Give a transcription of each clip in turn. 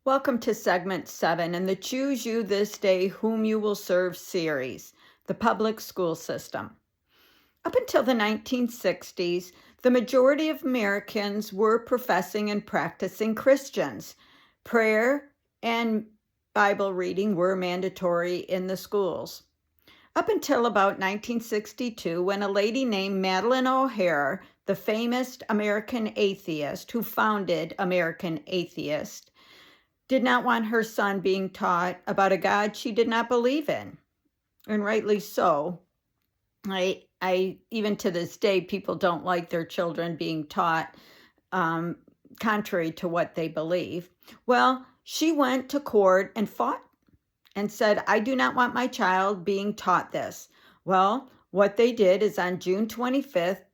Welcome to segment 7 in the Choose You This Day Whom You Will Serve series, the public school system. Up until the 1960s, the majority of Americans were professing and practicing Christians. Prayer and Bible reading were mandatory in the schools. Up until about 1962, when a lady named Madalyn O'Hair, the famous American atheist who founded American Atheist, did not want her son being taught about a God she did not believe in, and rightly so. I even to this day, people don't like their children being taught contrary to what they believe. Well, she went to court and fought and said, I do not want my child being taught this. Well, what they did is on June 25th,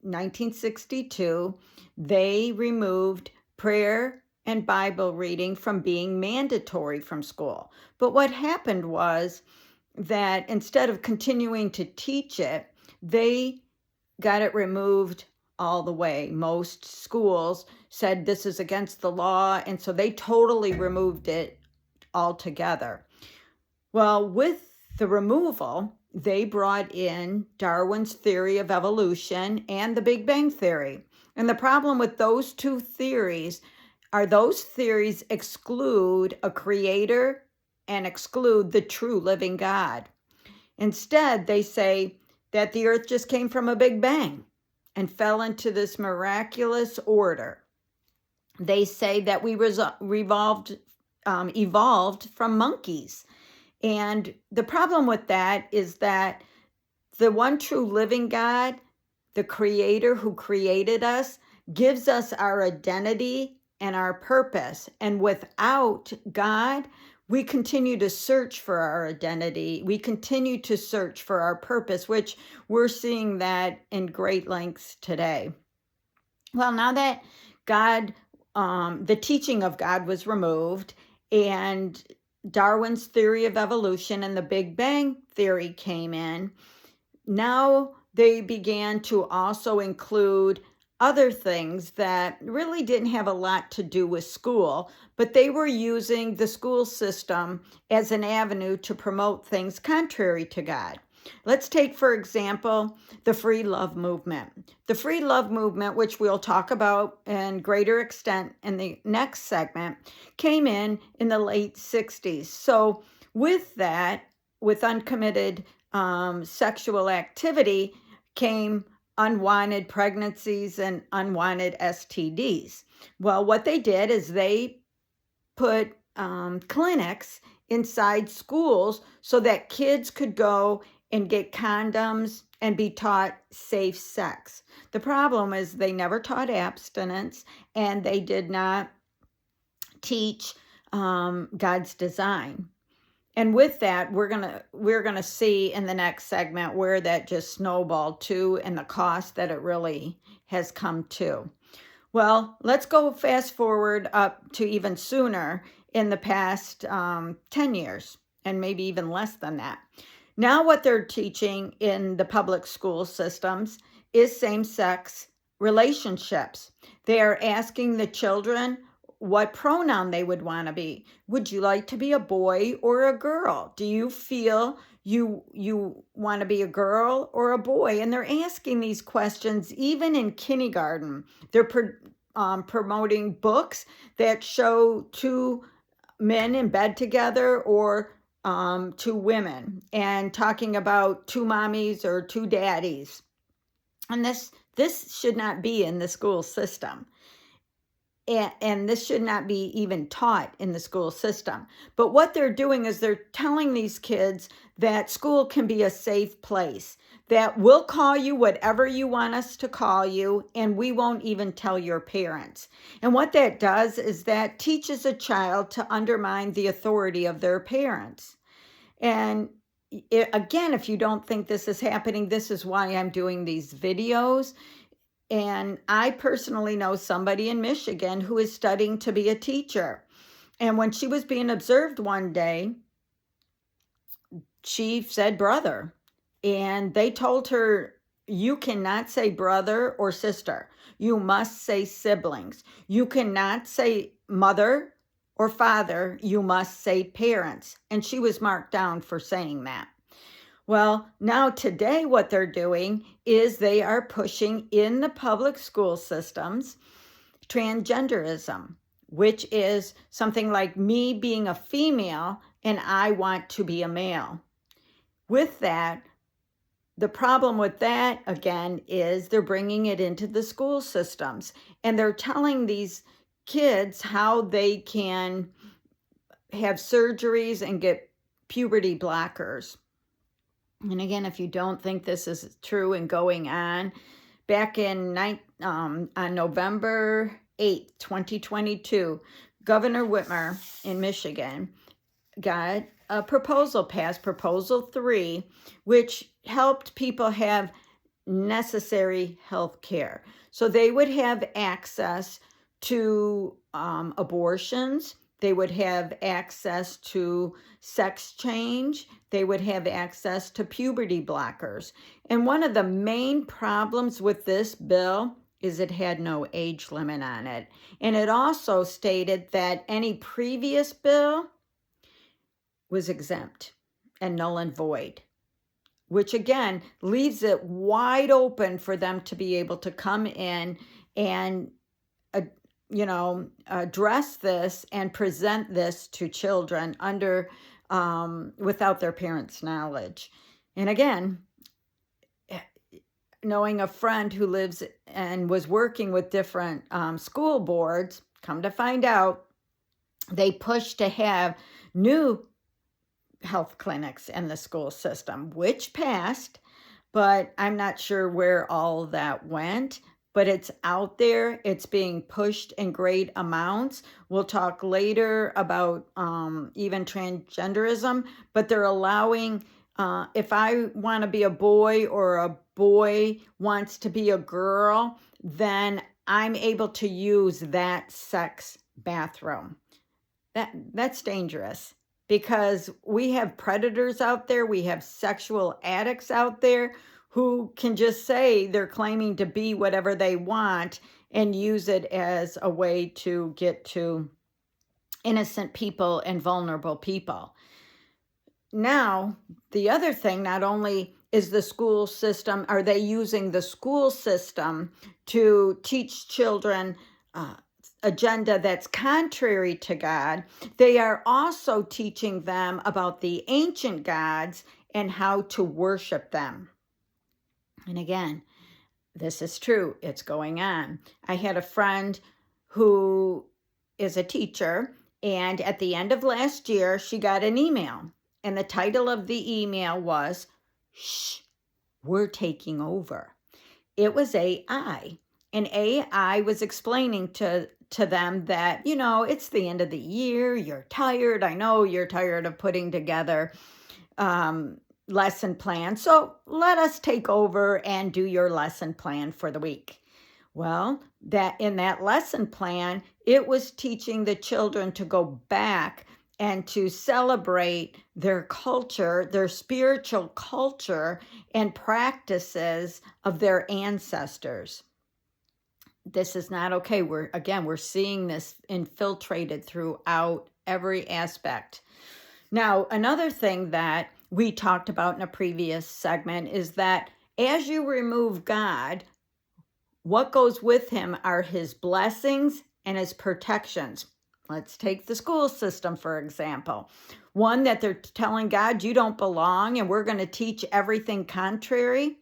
1962, they removed prayer and Bible reading from being mandatory from school. But what happened was that instead of continuing to teach it, they got it removed all the way. Most schools said this is against the law, and so they totally removed it altogether. Well, with the removal, they brought in Darwin's theory of evolution and the Big Bang theory. And the problem with those two theories are those theories exclude a creator and exclude the true living God. Instead, they say that the earth just came from a Big Bang and fell into this miraculous order. They say that we evolved from monkeys. And the problem with that is that the one true living God, the creator who created us, gives us our identity and our purpose. And without God, we continue to search for our identity. We continue to search for our purpose, which we're seeing that in great lengths today. Well, now that God, the teaching of God was removed, and Darwin's theory of evolution and the Big Bang theory came in, now they began to also include other things that really didn't have a lot to do with school, but they were using the school system as an avenue to promote things contrary to God. Let's take, for example, the free love movement. The free love movement, which we'll talk about in greater extent in the next segment, came in the late 60s. So with that, with uncommitted sexual activity came unwanted pregnancies and unwanted STDs. Well, what they did is they put clinics inside schools so that kids could go and get condoms and be taught safe sex. The problem is they never taught abstinence, and they did not teach God's design. And with that, we're gonna see in the next segment where that just snowballed to and the cost that it really has come to. Well, let's go fast forward up to even sooner in the past 10 years, and maybe even less than that. Now what they're teaching in the public school systems is same-sex relationships. They are asking the children what pronoun they would want to be. Would you like to be a boy or a girl? Do you feel you want to be a girl or a boy? And they're asking these questions even in kindergarten. They're promoting books that show two men in bed together or two women, and talking about two mommies or two daddies. And this should not be in the school system. And this should not be even taught in the school system. But what they're doing is they're telling these kids that school can be a safe place, that we'll call you whatever you want us to call you, and we won't even tell your parents. And what that does is that teaches a child to undermine the authority of their parents. And again, if you don't think this is happening, this is why I'm doing these videos. And I personally know somebody in Michigan who is studying to be a teacher. And when she was being observed one day, she said brother. And they told her, you cannot say brother or sister. You must say siblings. You cannot say mother or father, you must say parents. And she was marked down for saying that. Well, now today what they're doing is they are pushing in the public school systems transgenderism, which is something like me being a female and I want to be a male. With that, the problem with that, again, is they're bringing it into the school systems and they're telling these kids how they can have surgeries and get puberty blockers. And again, if you don't think this is true and going on, back on November 8th, 2022, Governor Whitmer in Michigan got a proposal passed, Proposal 3, which helped people have necessary health care. So they would have access to abortions. They would have access to sex change. They would have access to puberty blockers. And one of the main problems with this bill is it had no age limit on it. And it also stated that any previous bill was exempt and null and void, which again leaves it wide open for them to be able to come in and address this and present this to children under without their parents' knowledge. And again, knowing a friend who lives and was working with different school boards, come to find out, they pushed to have new health clinics in the school system, which passed, but I'm not sure where all of that went. But it's out there. It's being pushed in great amounts. We'll talk later about even transgenderism, but they're allowing, if I want to be a boy or a boy wants to be a girl, then I'm able to use that sex bathroom. That's dangerous because we have predators out there. We have sexual addicts out there who can just say they're claiming to be whatever they want and use it as a way to get to innocent people and vulnerable people. Now, the other thing, not only is the school system, are they using the school system to teach children agenda that's contrary to God, they are also teaching them about the ancient gods and how to worship them. And again, this is true. It's going on. I had a friend who is a teacher, and at the end of last year, she got an email. And the title of the email was, "Shh, we're taking over." It was AI. And AI was explaining to them that, it's the end of the year. You're tired. I know you're tired of putting together lesson plan. So let us take over and do your lesson plan for the week. Well, that in that lesson plan, it was teaching the children to go back and to celebrate their culture, their spiritual culture and practices of their ancestors. This is not okay. We're seeing this infiltrated throughout every aspect. Now, another thing that we talked about in a previous segment is that as you remove God, what goes with him are his blessings and his protections. Let's take the school system, for example. One, that they're telling God, you don't belong, and we're going to teach everything contrary.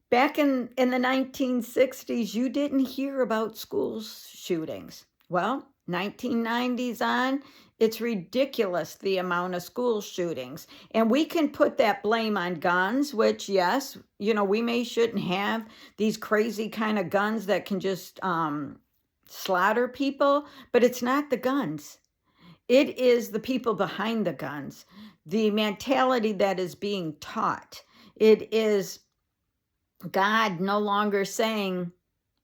Back in the 1960s, you didn't hear about school shootings. Well, 1990s on, it's ridiculous the amount of school shootings. And we can put that blame on guns, which, yes, we shouldn't have these crazy kind of guns that can just slaughter people, but it's not the guns. It is the people behind the guns, the mentality that is being taught. It is God no longer saying,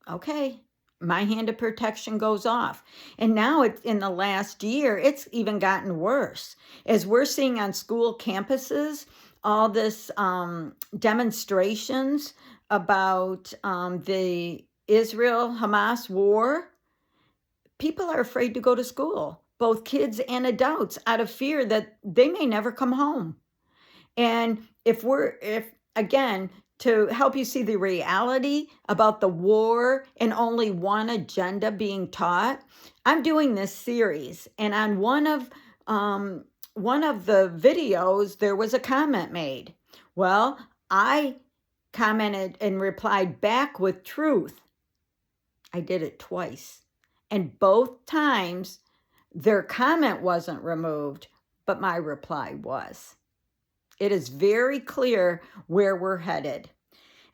okay, my hand of protection goes off. And now in the last year, it's even gotten worse. As we're seeing on school campuses, all this demonstrations about the Israel-Hamas war, people are afraid to go to school. both kids and adults out of fear that they may never come home. And if again, to help you see the reality about the war and only one agenda being taught, I'm doing this series, and on one of the videos, there was a comment made. Well, I commented and replied back with truth. I did it twice. And both times, their comment wasn't removed, but my reply was. It is very clear where we're headed.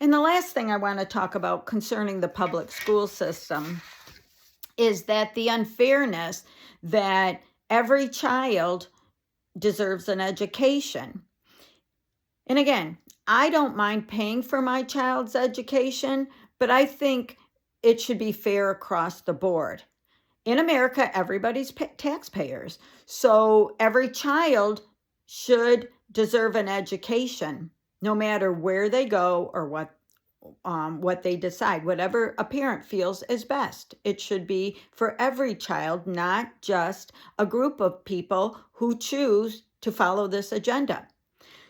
And the last thing I want to talk about concerning the public school system is that the unfairness that every child deserves an education. And again, I don't mind paying for my child's education, but I think it should be fair across the board. In America, everybody's taxpayers. So every child should deserve an education, no matter where they go or what they decide, whatever a parent feels is best. It should be for every child, not just a group of people who choose to follow this agenda.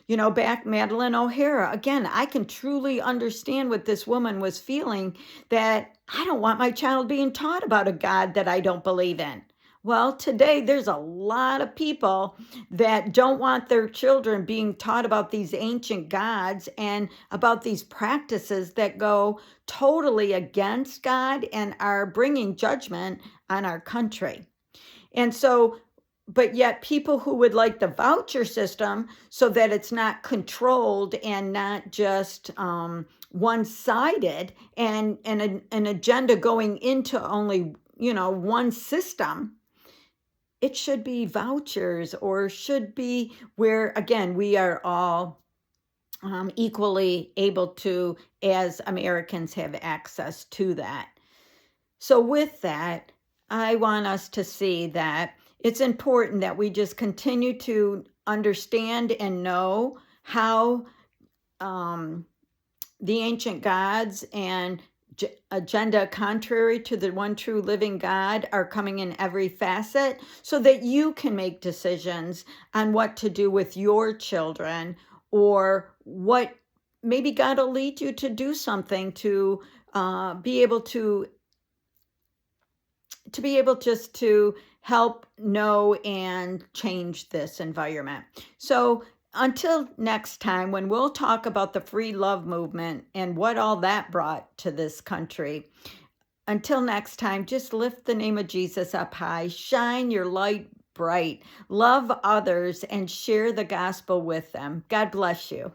You know, back Madalyn O'Hara, again, I can truly understand what this woman was feeling, that I don't want my child being taught about a God that I don't believe in. Well, today there's a lot of people that don't want their children being taught about these ancient gods and about these practices that go totally against God and are bringing judgment on our country. And so, but yet people who would like the voucher system so that it's not controlled and not just one-sided, and an agenda going into only, one system, it should be vouchers, or should be where, again, we are all equally able to, as Americans, have access to that. So with that, I want us to see that it's important that we just continue to understand and know how the ancient gods and agenda contrary to the one true living God are coming in every facet, so that you can make decisions on what to do with your children, or what maybe God will lead you to do something to be able just to help know and change this environment. So until next time, when we'll talk about the free love movement and what all that brought to this country, until next time, just lift the name of Jesus up high, shine your light bright, love others, and share the gospel with them. God bless you.